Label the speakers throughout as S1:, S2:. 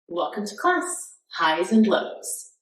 S1: Welcome to class, highs and lows.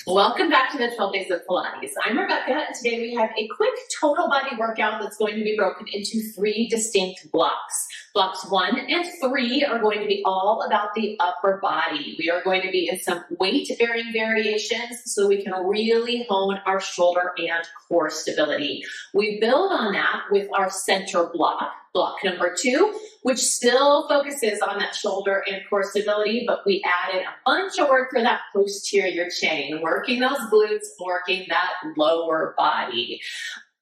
S1: Welcome back to the 12 Days of Pilates. I'm Rebecca, and today we have a quick total body workout that's going to be broken into 3 distinct blocks. Blocks 1 and 3 are going to be all about the upper body. We are going to be in some weight-bearing variations so we can really hone our shoulder and core stability. We build on that with our center block, block number 2, which still focuses on that shoulder and core stability, but we added a bunch of work for that posterior chain, working those glutes, working that lower body.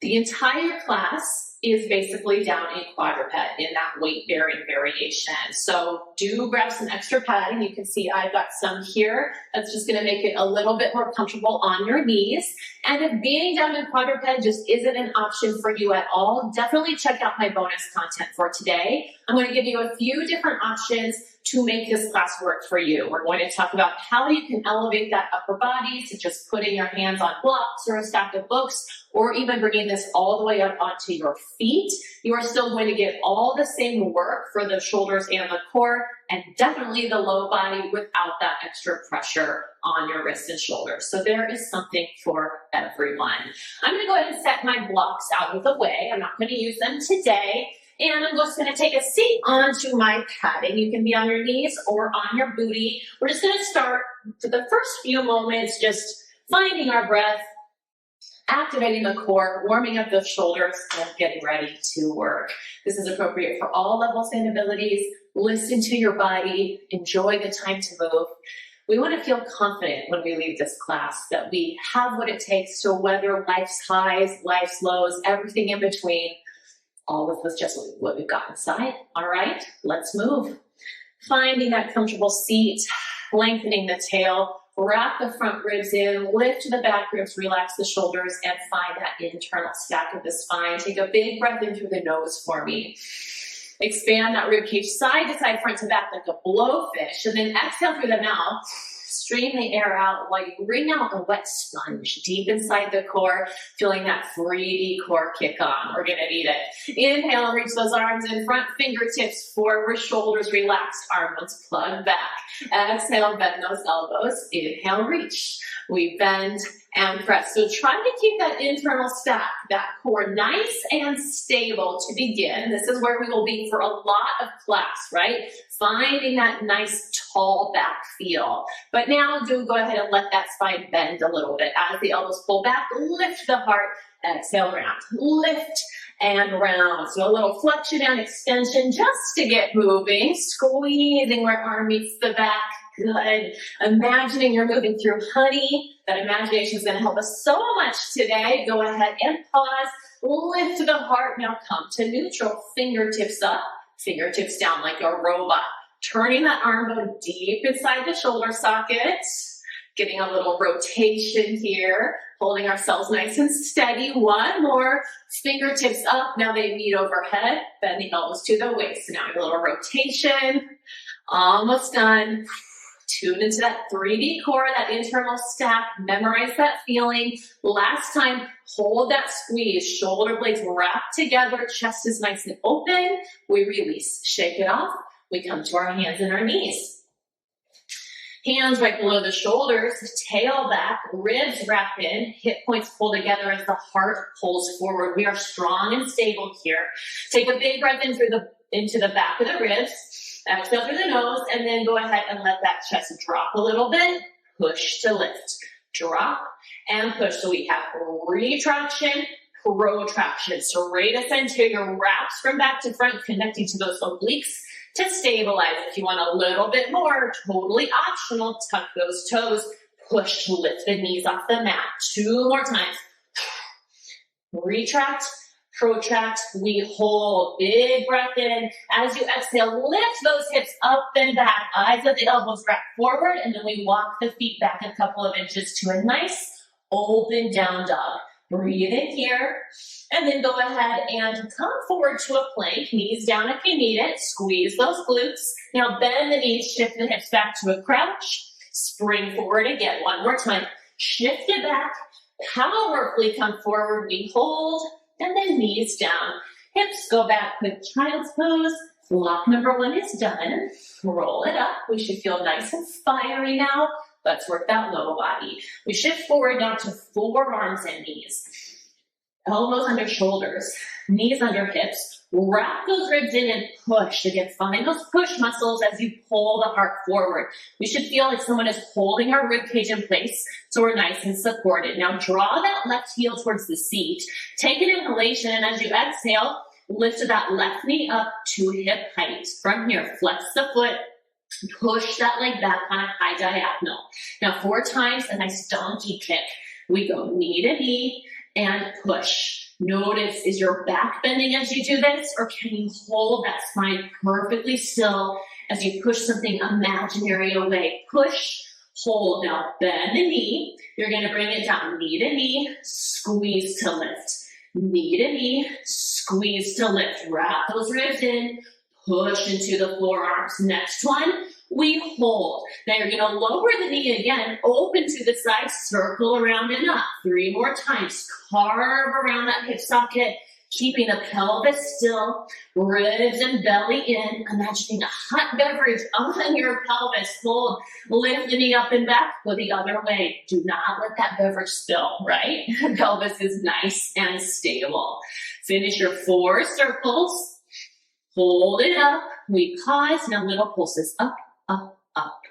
S1: The entire class is basically down in quadruped in that weight-bearing variation. So do grab some extra padding. You can see I've got some here. That's just gonna make it a little bit more comfortable on your knees. And if being down in quadruped just isn't an option for you at all, definitely check out my bonus content for today. I'm gonna give you a few different options to make this class work for you. We're going to talk about how you can elevate that upper body, such as putting your hands on blocks or a stack of books, or even bringing this all the way up onto your feet. You are still going to get all the same work for the shoulders and the core, and definitely the low body without that extra pressure on your wrists and shoulders. So there is something for everyone. I'm gonna go ahead and set my blocks out of the way. I'm not gonna use them today. And I'm just gonna take a seat onto my padding. You can be on your knees or on your booty. We're just gonna start for the first few moments, just finding our breath, activating the core, warming up those shoulders, and getting ready to work. This is appropriate for all levels and abilities. Listen to your body, enjoy the time to move. We want to feel confident when we leave this class that we have what it takes to weather life's highs, life's lows, everything in between, all with just what we've got inside. All right, let's move. Finding that comfortable seat, lengthening the tail, wrap the front ribs in, lift the back ribs, relax the shoulders, and find that internal stack of the spine. Take a big breath in through the nose for me. Expand that rib cage side to side, front to back like a blowfish, and then exhale through the mouth. Stream the air out while you wring out a wet sponge deep inside the core, feeling that 3D core kick on. We're gonna need it. Inhale, reach those arms in front, fingertips forward, shoulders relaxed, arms plug back. Exhale, bend those elbows. Inhale, reach. We bend and press. So try to keep that internal stack, that core nice and stable to begin. This is where we will be for a lot of class, right? Finding that nice tall back feel. But now do go ahead and let that spine bend a little bit. As the elbows pull back, lift the heart, exhale round. Lift and round. So a little flexion and extension just to get moving. Squeezing where arm meets the back. Good. Imagining you're moving through honey. That imagination is going to help us so much today. Go ahead and pause. Lift the heart. Now come to neutral. Fingertips up. Fingertips down like a robot. Turning that arm bone deep inside the shoulder socket. Getting a little rotation here. Holding ourselves nice and steady. One more. Fingertips up. Now they meet overhead. Bend the elbows to the waist. So now a little rotation. Almost done. Tune into that 3D core, that internal stack. Memorize that feeling. Last time, hold that squeeze. Shoulder blades wrap together. Chest is nice and open. We release. Shake it off. We come to our hands and our knees. Hands right below the shoulders. Tail back. Ribs wrap in. Hip points pull together as the heart pulls forward. We are strong and stable here. Take a big breath in into the back of the ribs. Exhale through the nose, and then go ahead and let that chest drop a little bit. Push to lift. Drop and push. So we have retraction, protraction. Serrate ascend to your wraps from back to front, connecting to those obliques to stabilize. If you want a little bit more, totally optional. Tuck those toes. Push to lift the knees off the mat. 2 more times. Retract. Protract, we hold, big breath in. As you exhale, lift those hips up and back, eyes at the elbows, wrap forward, and then we walk the feet back a couple of inches to a nice open down dog. Breathe in here, and then go ahead and come forward to a plank, knees down if you need it, squeeze those glutes. Now bend the knees, shift the hips back to a crouch, spring forward again. One more time. Shift it back. Powerfully come forward. We hold, and then knees down. Hips go back. Quick child's pose. Block number one is done. Roll it up. We should feel nice and fiery now. Let's work that low body. We shift forward now to forearms and knees. Elbows under shoulders, knees under hips. Wrap those ribs in and push. Again, find those push muscles as you pull the heart forward. We should feel like someone is holding our rib cage in place so we're nice and supported. Now draw that left heel towards the seat. Take an inhalation, and as you exhale, lift that left knee up to hip height. From here, flex the foot. Push that leg back on a high diagonal. Now 4 times, a nice donkey kick. We go knee to knee and push. Notice, is your back bending as you do this, or can you hold that spine perfectly still as you push something imaginary away? Push, hold. Now bend the knee. You're going to bring it down. Knee to knee, squeeze to lift. Knee to knee, squeeze to lift. Wrap those ribs in. Push into the forearms. Next one, we hold. Now you're going to lower the knee again, open to the side, circle around and up. 3 more times. Carve around that hip socket, keeping the pelvis still, ribs and belly in. Imagining a hot beverage on your pelvis. Hold, lift the knee up and back, go the other way. Do not let that beverage spill, right? The pelvis is nice and stable. Finish your 4 circles. Hold it up. We pause. Now little pulses. Up, up, up.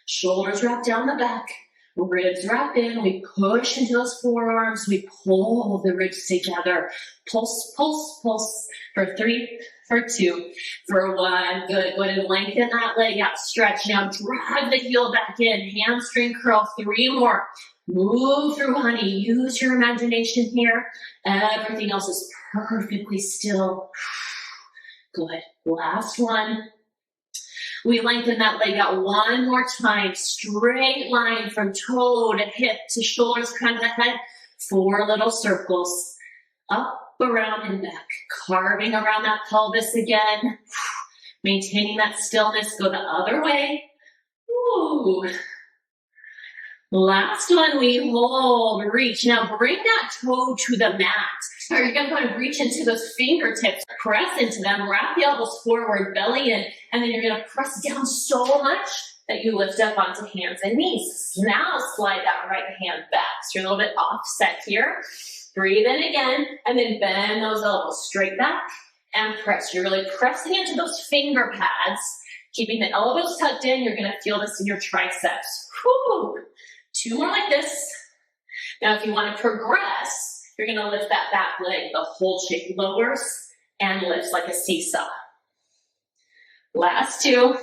S1: Shoulders wrap down the back. Ribs wrap in. We push into those forearms. We pull the ribs together. Pulse, pulse, pulse. For 3, for 2, for 1. Good. Go ahead and lengthen that leg out. Stretch. Now drag the heel back in. Hamstring curl. 3 more. Move through, honey. Use your imagination here. Everything else is perfectly still. Good. Last one. We lengthen that leg out 1 more time. Straight line from toe to hip to shoulders, crown of the head. 4 little circles. Up, around, and back. Carving around that pelvis again. Maintaining that stillness. Go the other way. Ooh. Last one, we hold, reach. Now bring that toe to the mat. So you're going to go and reach into those fingertips, press into them, wrap the elbows forward, belly in, and then you're going to press down so much that you lift up onto hands and knees. Now slide that right hand back. So you're a little bit offset here. Breathe in again, and then bend those elbows straight back and press. You're really pressing into those finger pads, keeping the elbows tucked in. You're going to feel this in your triceps. Whew. 2 more like this. Now, if you want to progress, you're going to lift that back leg. The whole shape lowers and lifts like a seesaw. Last 2.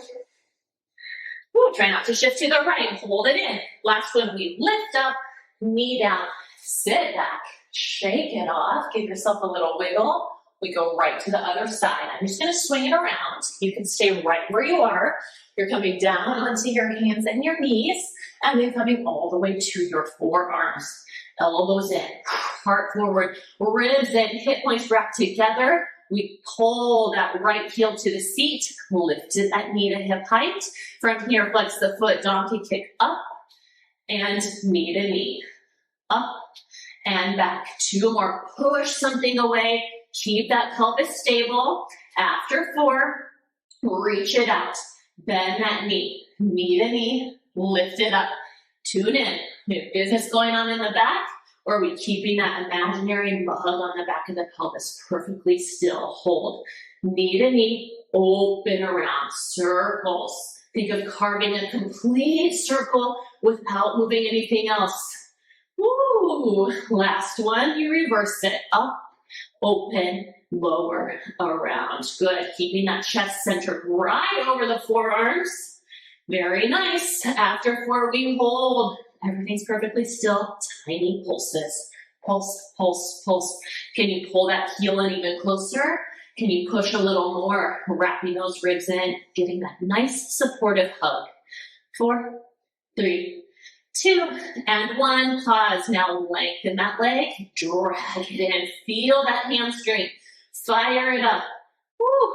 S1: Ooh, try not to shift to the right. Hold it in. Last one, we lift up, knee down, sit back, shake it off. Give yourself a little wiggle. We go right to the other side. I'm just going to swing it around. You can stay right where you are. You're coming down onto your hands and your knees, and then coming all the way to your forearms. Elbows in, heart forward, ribs in, hip points wrapped together. We pull that right heel to the seat, lift that knee to hip height. From here, flex the foot, donkey kick up, and knee to knee. Up and back. 2 more. Push something away. Keep that pelvis stable. After 4, reach it out. Bend that knee to knee, lift it up. Tune in. We have business going on in the back, or are we keeping that imaginary mug on the back of the pelvis perfectly still? Hold. Knee to knee, open around. Circles. Think of carving a complete circle without moving anything else. Woo! Last one, you reverse it. Up, open, lower, around. Good. Keeping that chest centered right over the forearms. Very nice. After 4, we hold. Everything's perfectly still. Tiny pulses. Pulse, pulse, pulse. Can you pull that heel in even closer? Can you push a little more? Wrapping those ribs in, getting that nice supportive hug. 4, 3, 2, and 1. Pause. Now lengthen that leg. Drag it in. Feel that hamstring. Fire it up. Woo.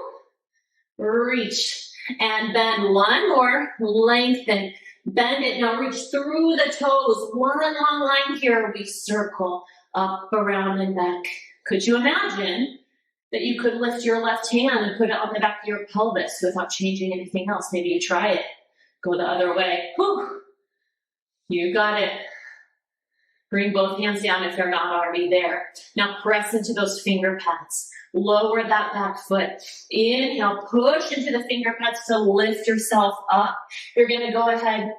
S1: Reach. And then 1 more. Lengthen. Bend it, now reach through the toes. One long line here, we circle up, around, and back. Could you imagine that you could lift your left hand and put it on the back of your pelvis without changing anything else? Maybe you try it. Go the other way. Whew. You got it. Bring both hands down if they're not already there. Now press into those finger pads. Lower that back foot. Inhale, push into the finger pads to lift yourself up. You're gonna go ahead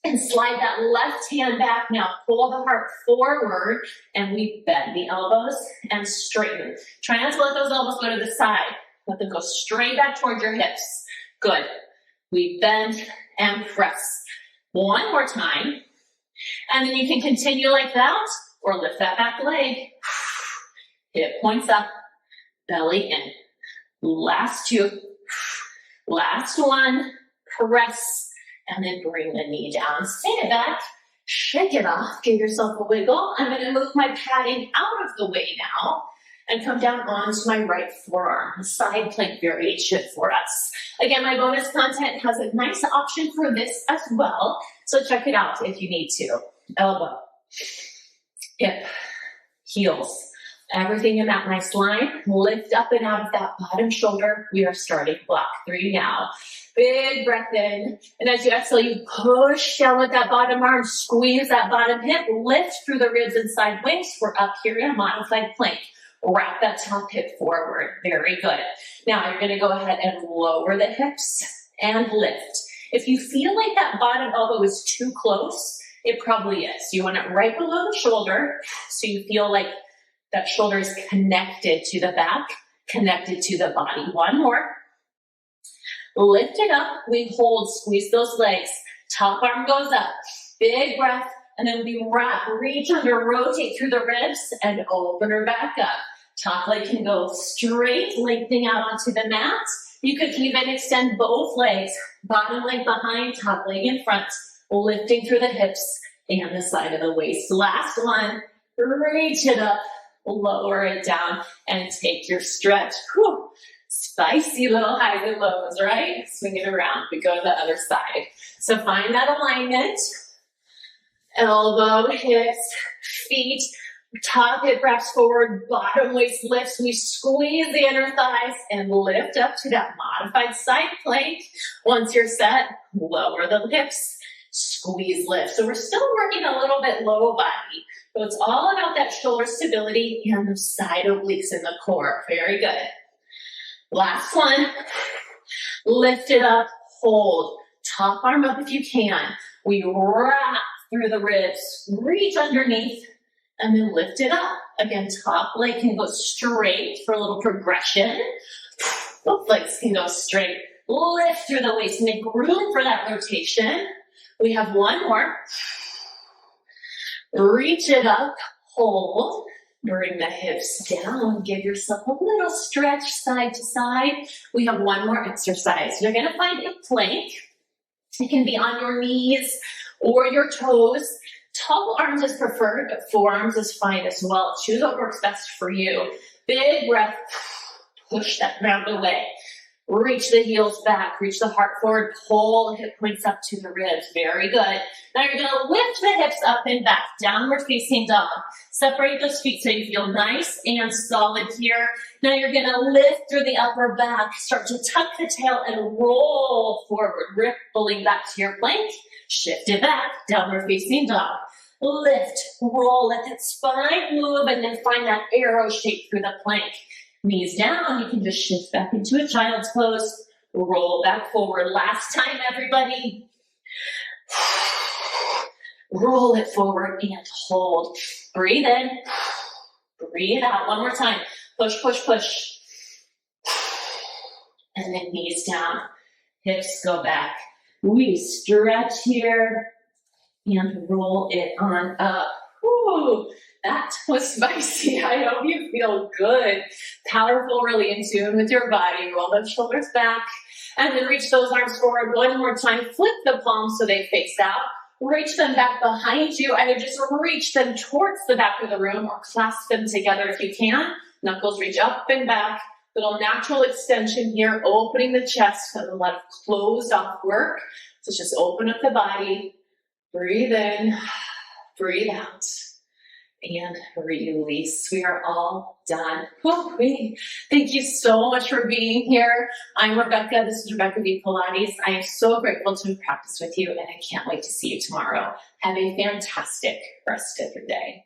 S1: and slide that left hand back now. Pull the heart forward and we bend the elbows and straighten. Try not to let those elbows go to the side. Let them go straight back towards your hips. Good. We bend and press. One more time. And then you can continue like that or lift that back leg. Hip points up, belly in. Last two. Last one. Press. And then bring the knee down. Stand it back. Shake it off. Give yourself a wiggle. I'm going to move my padding out of the way now and come down onto my right forearm. A side plank variation for us. Again, my bonus content has a nice option for this as well. So check it out if you need to. Elbow, hip, heels. Everything in that nice line. Lift up and out of that bottom shoulder. We are starting block 3 now. Big breath in. And as you exhale, you push down with that bottom arm. Squeeze that bottom hip. Lift through the ribs and side wings. We're up here in a modified plank. Wrap that top hip forward. Very good. Now you're going to go ahead and lower the hips and lift. If you feel like that bottom elbow is too close, it probably is. You want it right below the shoulder so you feel like that shoulder is connected to the back, connected to the body. One more. Lift it up. We hold, squeeze those legs. Top arm goes up. Big breath. And then we wrap, reach under, rotate through the ribs and open her back up. Top leg can go straight, lengthening out onto the mat. You could even extend both legs, bottom leg behind, top leg in front, lifting through the hips and the side of the waist. Last one, reach it up, lower it down, and take your stretch. Whew. Spicy little highs and lows, right? Swing it around. We go to the other side. So find that alignment. Elbow, hips, feet, top hip wraps forward, bottom waist lifts. We squeeze the inner thighs and lift up to that modified side plank. Once you're set, lower the hips, squeeze, lift. So we're still working a little bit low body, but it's all about that shoulder stability and the side obliques in the core. Very good. Last one. Lift it up, hold. Top arm up if you can. We wrap through the ribs, reach underneath, and then lift it up. Again, top leg can go straight for a little progression. Both legs can go straight. Lift through the waist, make room for that rotation. We have one more. Reach it up, hold. Bring the hips down. Give yourself a little stretch side to side. We have one more exercise. You're going to find a plank. It can be on your knees or your toes. Tall arms is preferred, but forearms is fine as well. Choose what works best for you. Big breath. Push that ground away. Reach the heels back. Reach the heart forward. Pull hip points up to the ribs. Very good. Now you're going to lift the hips up and back. Downward facing dog. Separate those feet so you feel nice and solid here. Now you're going to lift through the upper back. Start to tuck the tail and roll forward. Rippling back to your plank. Shift it back. Downward facing dog. Lift. Roll. Let that spine move and then find that arrow shape through the plank. Knees down, you can just shift back into a child's pose, roll back forward. Last time, everybody. Roll it forward and hold. Breathe in, breathe out. One more time. Push, push, push. And then knees down, hips go back. We stretch here and roll it on up. Whew. That was spicy. I hope you feel good, powerful, really in tune with your body. Roll those shoulders back and then reach those arms forward one more time. Flip the palms so they face out. Reach them back behind you. Either just reach them towards the back of the room or clasp them together if you can. Knuckles reach up and back. Little natural extension here, opening the chest, a lot of closed off work. So just open up the body, breathe in, breathe out, and release. We are all done. Oh, great. Thank you so much for being here. I'm Rebecca. This is Rebecca V Pilates. I am so grateful to have practiced with you, and I can't wait to see you tomorrow. Have a fantastic rest of your day.